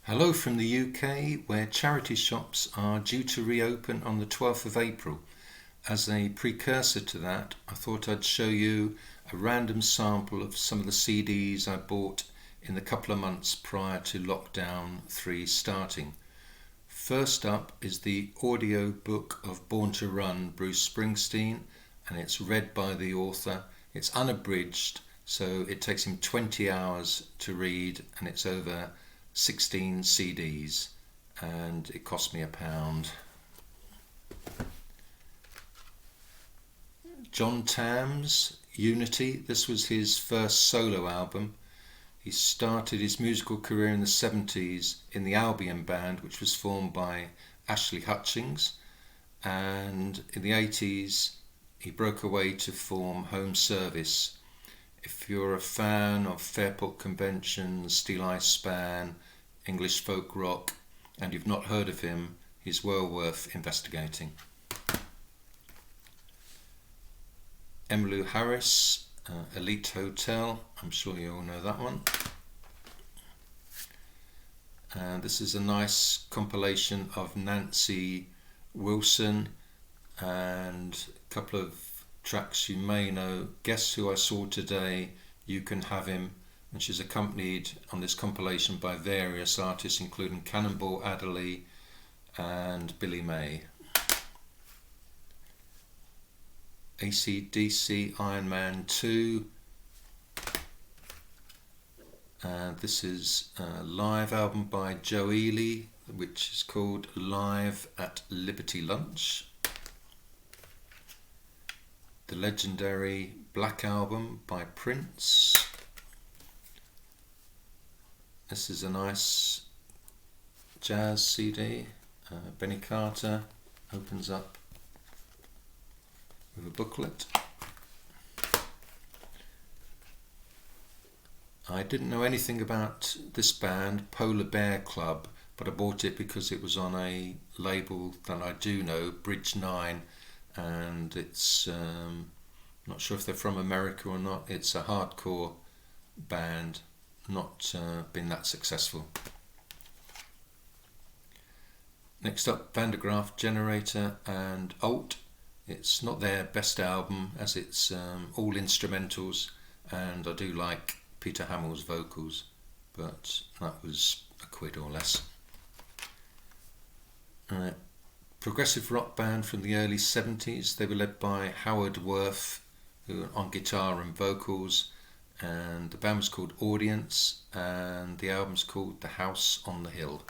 Hello from the UK, where charity shops are due to reopen on the 12th of April. As a precursor to that, I thought I'd show you a random sample of some of the CDs I bought in the couple of months prior to Lockdown 3 starting. First up is the audio book of Born to Run, Bruce Springsteen, and it's read by the author. It's unabridged, so it takes him 20 hours to read, and it's over 16 CDs, and it cost me £1. John Tams, Unity. This was his first solo album. He started his musical career in the 70s in the Albion band, which was formed by Ashley Hutchings, and in the 80s he broke away to form Home Service. If you're a fan of Fairport Convention, STEELY Span, English folk rock, and you've not heard of him, he's well worth investigating. Emmylou Harris, Elite Hotel, I'm sure you all know that one. And this is a nice compilation of Nancy Wilson and a couple of tracks you may know. Guess Who I Saw Today, You Can Have Him, and she's accompanied on this compilation by various artists including Cannonball Adderley and Billy May. AC/DC Iron Man 2, and this is a live album by Joe Ely which is called Live at Liberty Lunch. The legendary Black Album by Prince. This is a nice jazz CD. Benny Carter opens up with a booklet. I didn't know anything about this band, Polar Bear Club, but I bought it because it was on a label that I do know, Bridge 9, and it's not sure if they're from America or not. It's a hardcore band, not been that successful. Next up, Van der Graaf Generator and Alt. It's not their best album, as it's all instrumentals, and I do like Peter Hamill's vocals, but that was £1 or less. Progressive rock band from the early 70s. They were led by Howard Worth, who on guitar and vocals, and the band was called Audience, and the album's called The House on the Hill.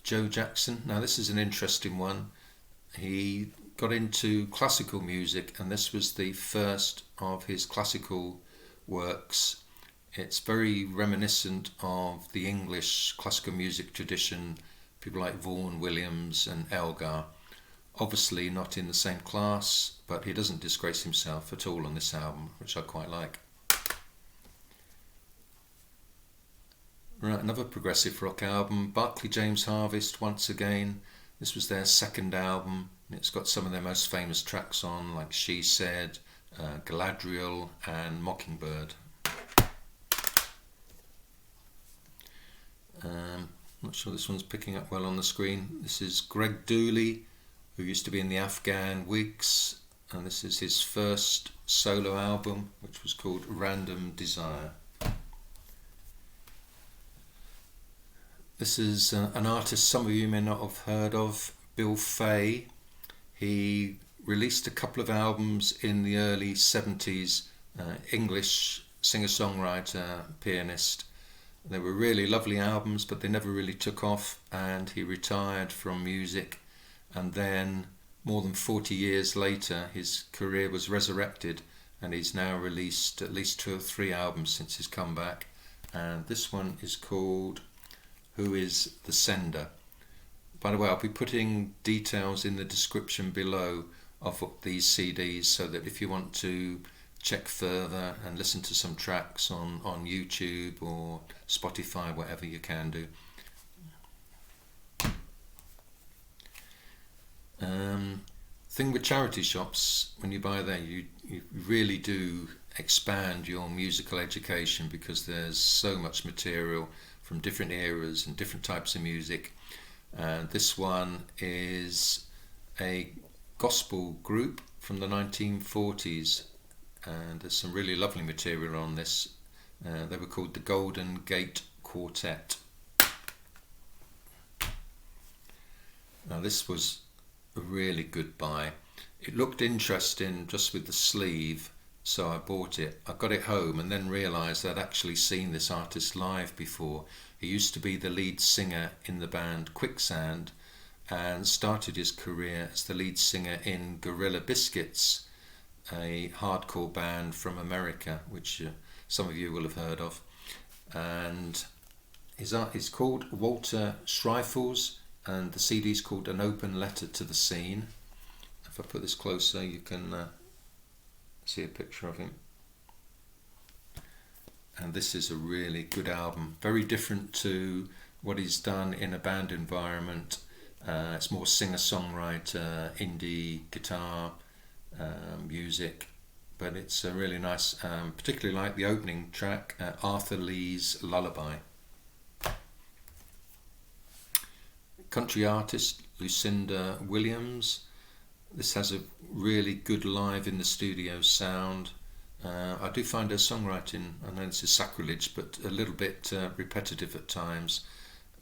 Joe Jackson. Now this is an interesting one. He got into classical music, and this was the first of his classical works. It's very reminiscent of the English classical music tradition, people like Vaughan Williams and Elgar. Obviously not in the same class, but he doesn't disgrace himself at all on this album, which I quite like. Right, another progressive rock album, Barclay James Harvest once again. This was their second album, and it's got some of their most famous tracks on, like She Said, Galadriel and Mockingbird. Not sure this one's picking up well on the screen. This is Greg Dooley, who used to be in the Afghan Wigs, and this is his first solo album, which was called Random Desire. This is an artist some of you may not have heard of, Bill Fay. He released a couple of albums in the early 70s, English singer-songwriter, pianist. They were really lovely albums, but they never really took off, and he retired from music, and then more than 40 years later his career was resurrected, and he's now released at least 2 or 3 albums since his comeback, and this one is called Who Is the Sender? By the way, I'll be putting details in the description below of these CDs, so that if you want to check further and listen to some tracks on YouTube or Spotify, whatever you can do. Thing with charity shops, when you buy there, you really do expand your musical education, because there's so much material from different eras and different types of music. This one is a gospel group from the 1940s, and there's some really lovely material on this. They were called the Golden Gate Quartet. Now this was a really good buy. It looked interesting just with the sleeve, so I bought it. I got it home and then realised I'd actually seen this artist live before. He used to be the lead singer in the band Quicksand, and started his career as the lead singer in Gorilla Biscuits, a hardcore band from America, which some of you will have heard of. And his art is called Walter Schreifels, and the CD is called An Open Letter to the Scene. If I put this closer, you can see a picture of him. And this is a really good album, very different to what he's done in a band environment. It's more singer-songwriter, indie guitar music, but it's a really nice, particularly like the opening track, Arthur Lee's Lullaby. Country artist Lucinda Williams. This has a really good live in the studio sound. I do find her songwriting, I know this is sacrilege, but a little bit repetitive at times,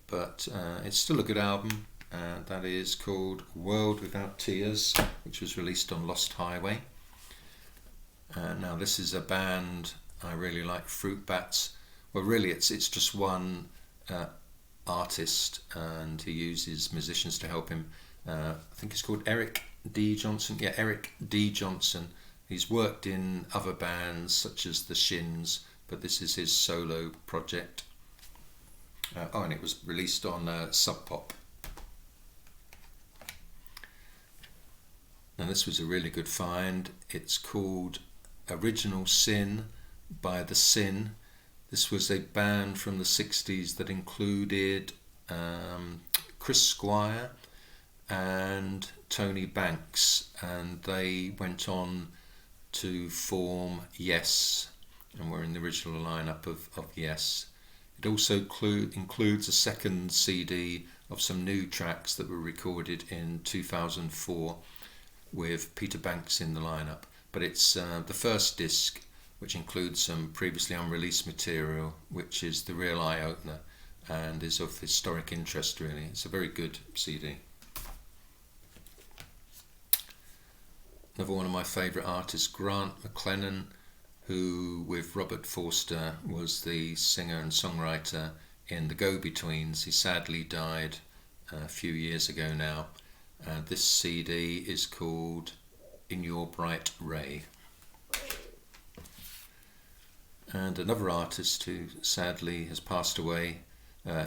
but it's still a good album. That is called World Without Tears, which was released on Lost Highway. Now this is a band I really like, Fruit Bats. Well, really it's just one artist, and he uses musicians to help him. I think it's called Eric D. Johnson. Yeah, Eric D. Johnson. He's worked in other bands such as the Shins, but this is his solo project. And it was released on Sub Pop. Now this was a really good find. It's called Original Sin by The Sin. This was a band from the 60s that included Chris Squire and Tony Banks, and they went on to form Yes, and were in the original lineup of Yes. It also includes a second CD of some new tracks that were recorded in 2004 with Peter Banks in the lineup, but it's the first disc, which includes some previously unreleased material, which is the real eye-opener and is of historic interest really. It's a very good CD. Another one of my favourite artists, Grant McLennan, who with Robert Forster was the singer and songwriter in the Go-Betweens. He sadly died a few years ago now. This CD is called In Your Bright Ray. And another artist who sadly has passed away,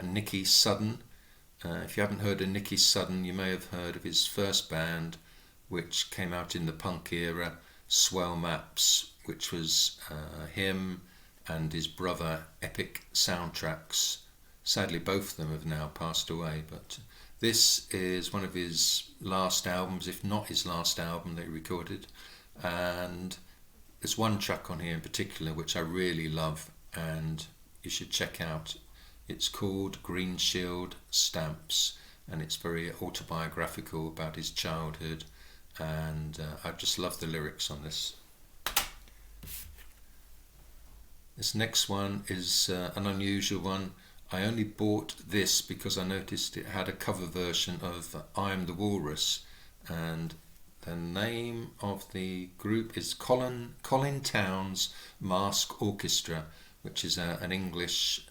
Nikki Sudden. If you haven't heard of Nikki Sudden, you may have heard of his first band, which came out in the punk era, Swell Maps, which was him and his brother, Epic Soundtracks. Sadly, both of them have now passed away, but this is one of his last albums, if not his last album that he recorded. And there's one track on here in particular which I really love and you should check out. It's called Green Shield Stamps, and it's very autobiographical about his childhood, and I just love the lyrics on this. This next one is an unusual one. I only bought this because I noticed it had a cover version of I'm the Walrus, and the name of the group is Colin Towns Mask Orchestra, which is an English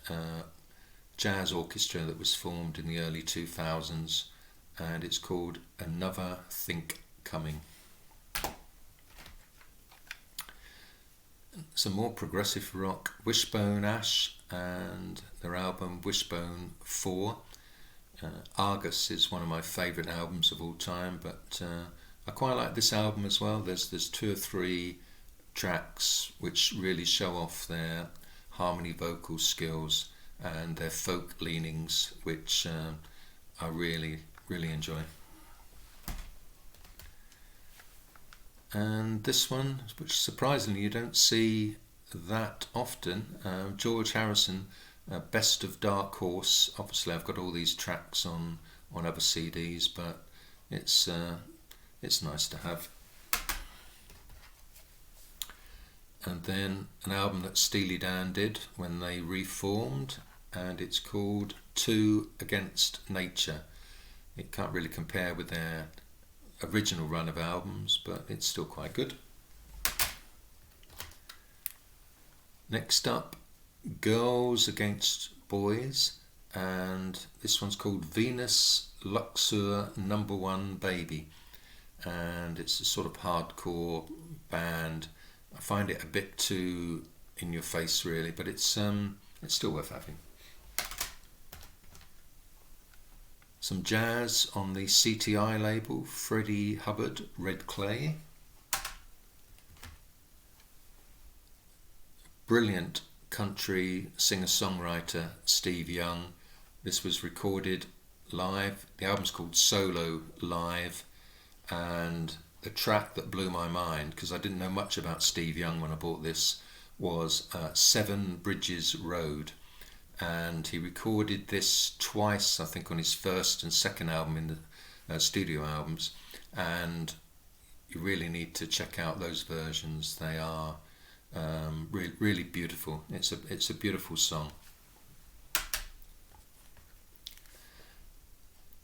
jazz orchestra that was formed in the early 2000s, and it's called Another Think Coming. Some more progressive rock, Wishbone Ash and their album Wishbone 4. Argus is one of my favourite albums of all time, but I quite like this album as well. There's 2 or 3 tracks which really show off their harmony vocal skills and their folk leanings, which I really enjoy. And this one, which surprisingly you don't see that often, George Harrison, Best of Dark Horse. Obviously I've got all these tracks on other CDs, but it's nice to have. And then an album that Steely Dan did when they reformed, and it's called Two Against Nature. It can't really compare with their original run of albums, but it's still quite good. Next up, Girls Against Boys, and this one's called Venus Luxure #1 Baby, and it's a sort of hardcore band. I find it a bit too in your face really, but it's still worth having. Some jazz on the CTI label, Freddie Hubbard, Red Clay. Brilliant country singer-songwriter Steve Young. This was recorded live. The album's called Solo Live, and the track that blew my mind, because I didn't know much about Steve Young when I bought this, was Seven Bridges Road. And he recorded this twice, I think, on his first and second album in the studio albums, and you really need to check out those versions. They are really beautiful. It's a beautiful song.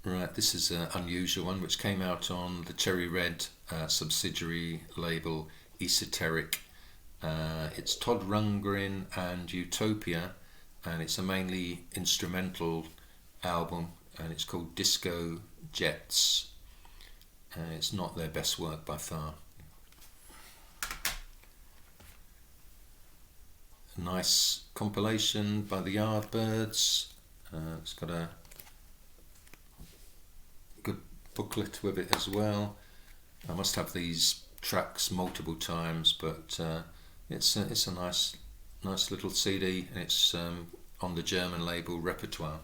Right, this is an unusual one which came out on the Cherry Red subsidiary label Esoteric. It's TODD RUNDGREN and UTOPIA, and it's a mainly instrumental album, and it's called Disco Jets. It's not their best work by far. A nice compilation by the Yardbirds. It's got a good booklet with it as well. I must have these tracks multiple times, but it's a nice little CD, and it's on the German label Repertoire.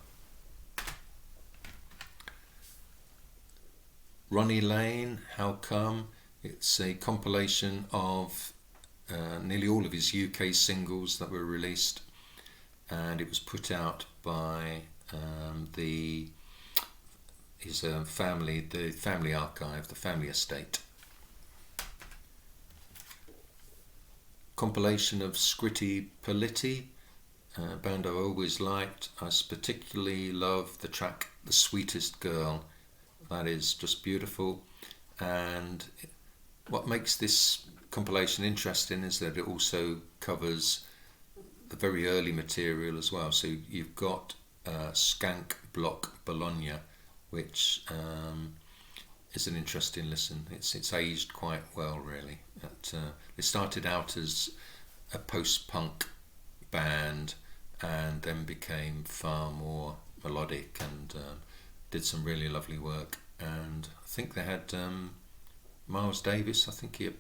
Ronnie Lane, How Come? It's a compilation of nearly all of his UK singles that were released, and it was put out by his family, the family archive, the family estate. Compilation of SCRITTI POLITTI, a band I've always liked. I particularly love the track The Sweetest Girl. That is just beautiful, and what makes this compilation interesting is that it also covers the very early material as well. So you've got Skank Block Bologna, which is an interesting listen. It's aged quite well, really. It started out as a post-punk band and then became far more melodic and did some really lovely work. And I think they had Miles Davis, I think he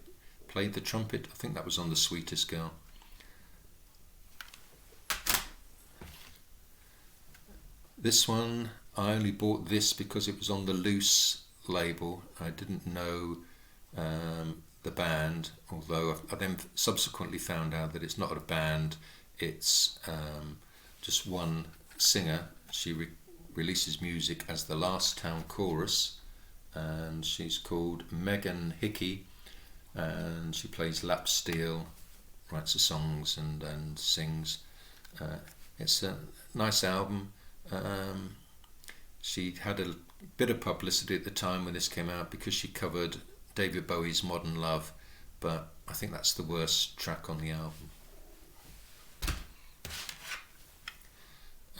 played the trumpet. I think that was on The Sweetest Girl. This one, I only bought this because it was on the Loose label. I didn't know the band, although I then subsequently found out that it's not a band, it's just one singer. She releases music as the Last Town Chorus, and she's called Megan Hickey, and she plays lap steel, writes the songs and sings. It's a nice album. She had a bit of publicity at the time when this came out because she covered David Bowie's Modern Love, but I think that's the worst track on the album.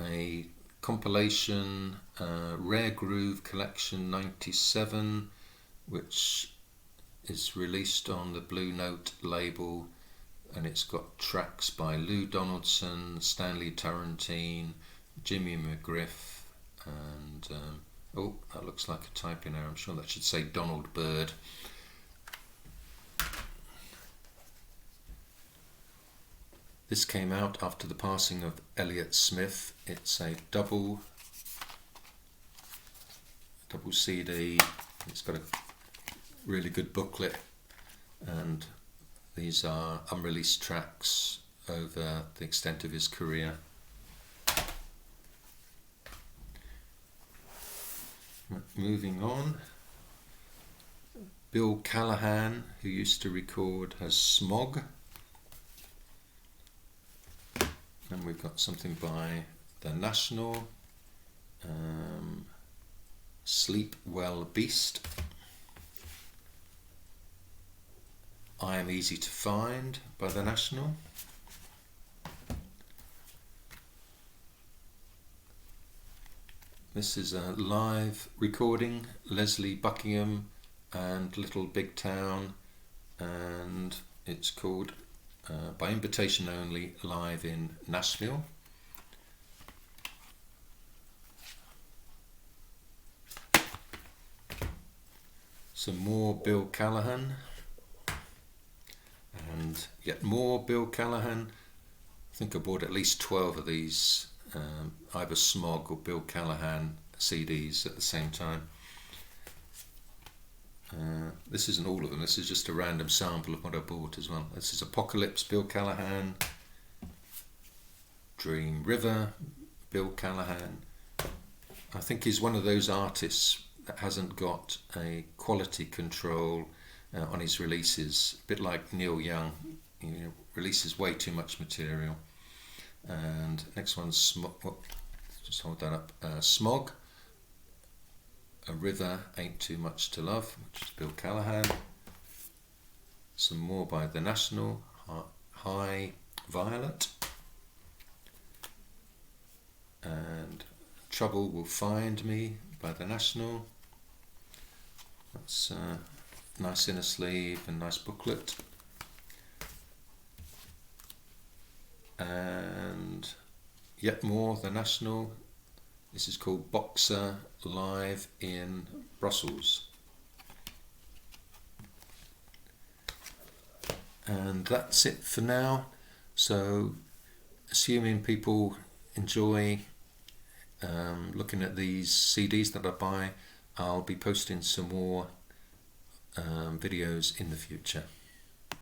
A compilation, Rare Groove Collection 97, which is released on the Blue Note label, and it's got tracks by Lou Donaldson, Stanley Turrentine, Jimmy McGriff, and oh, that looks like a typing error. I'm sure that should say Donald Byrd. This came out after the passing of Elliott Smith. It's a double CD. It's got a really good booklet, and these are unreleased tracks over the extent of his career. Moving on, Bill Callahan, who used to record, has Smog, and we've got something by The National, Sleep Well Beast, I Am Easy to Find by The National, this is a live recording, Leslie Buckingham and Little Big Town, and it's called By Invitation Only, live in Nashville. Some more Bill Callahan, and yet more Bill Callahan. I think I bought at least 12 of these, either Smog or Bill Callahan CDs at the same time. This isn't all of them, this is just a random sample of what I bought as well. This is Apocalypse, Bill Callahan, Dream River, Bill Callahan. I think he's one of those artists that hasn't got a quality control on his releases, a bit like Neil Young, releases way too much material. And next one's Smog, just hold that up, Smog, A River Ain't Too Much to Love, which is Bill Callahan. Some more by The National, High Violet, and Trouble Will Find Me by The National. That's nice inner sleeve and nice booklet. And yet more The National. This is called Boxer, live in Brussels. And that's it for now. So assuming people enjoy looking at these CDs that I buy, I'll be posting some more videos in the future.